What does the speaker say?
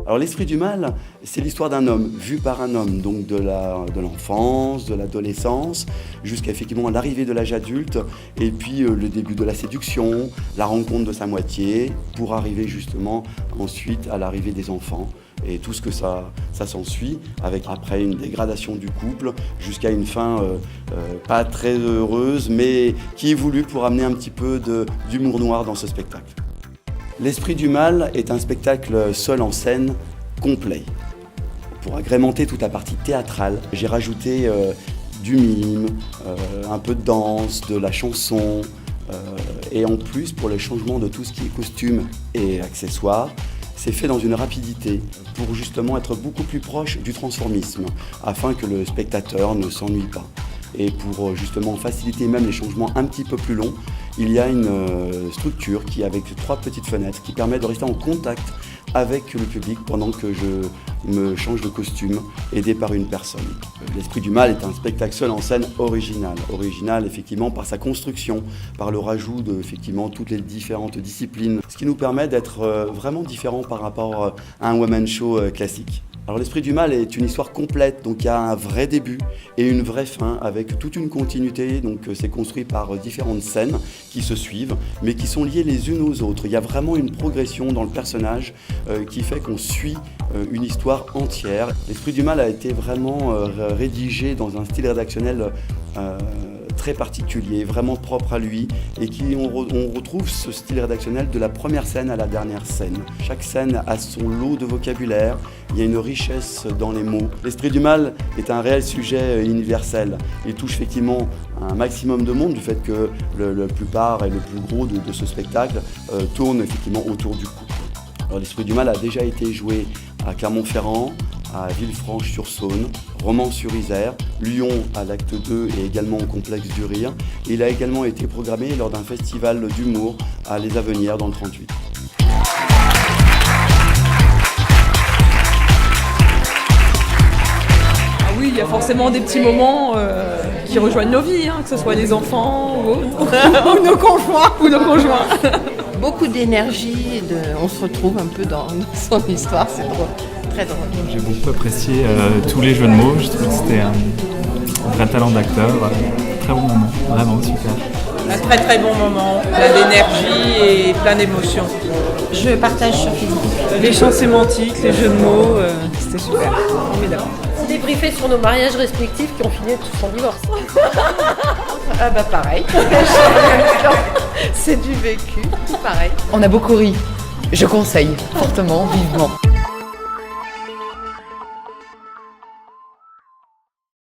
Alors l'esprit du mal, c'est l'histoire d'un homme, vu par un homme, donc de l'enfance, de l'adolescence, jusqu'à effectivement l'arrivée de l'âge adulte, et puis le début de la séduction, la rencontre de sa moitié, pour arriver justement ensuite à l'arrivée des enfants, et tout ce que ça s'ensuit, avec après une dégradation du couple, jusqu'à une fin pas très heureuse, mais qui est voulue pour amener un petit peu d'humour noir dans ce spectacle. L'Esprit du mal est un spectacle seul en scène, complet. Pour agrémenter toute la partie théâtrale, j'ai rajouté du mime, un peu de danse, de la chanson, et en plus, pour les changements de tout ce qui est costume et accessoires, c'est fait dans une rapidité pour justement être beaucoup plus proche du transformisme, afin que le spectateur ne s'ennuie pas. Et pour justement faciliter même les changements un petit peu plus longs, il y a une structure qui, avec 3 petites fenêtres, qui permet de rester en contact avec le public pendant que je me change de costume, aidé par une personne. L'Esprit du mal est un spectacle seul en scène original. Original effectivement par sa construction, par le rajout de effectivement toutes les différentes disciplines, ce qui nous permet d'être vraiment différents par rapport à un one-man show classique. Alors l'Esprit du mal est une histoire complète, donc il y a un vrai début et une vraie fin avec toute une continuité, donc c'est construit par différentes scènes qui se suivent mais qui sont liées les unes aux autres. Il y a vraiment une progression dans le personnage qui fait qu'on suit une histoire entière. L'Esprit du mal a été vraiment rédigé dans un style rédactionnel très particulier, vraiment propre à lui, et on retrouve ce style rédactionnel de la première scène à la dernière scène. Chaque scène a son lot de vocabulaire, il y a une richesse dans les mots. L'Esprit du mal est un réel sujet universel. Il touche effectivement un maximum de monde du fait que la plupart et le plus gros de ce spectacle tourne effectivement autour du couple. Alors, l'Esprit du mal a déjà été joué à Clermont-Ferrand, à Villefranche-sur-Saône, Romans-sur-Isère, Lyon à l'Acte 2 et également au Complexe du Rire. Il a également été programmé lors d'un festival d'humour à Les Avenières dans le 38. Ah oui, il y a forcément des petits moments qui rejoignent nos vies, que ce soit les enfants ou autres, ou nos conjoints. Beaucoup d'énergie, on se retrouve un peu dans son histoire, c'est drôle. Très drôle. J'ai beaucoup apprécié tous les jeux de mots, je trouve que c'était un vrai talent d'acteur, très bon moment, vraiment super. Un très très bon moment, plein d'énergie et plein d'émotions. Je partage sur Facebook. Les champs sémantiques, les jeux de mots, c'était super, formidable. Débriefer sur nos mariages respectifs qui ont fini tous en divorce. Ah bah pareil, c'est du vécu, pareil. On a beaucoup ri, je conseille fortement, vivement.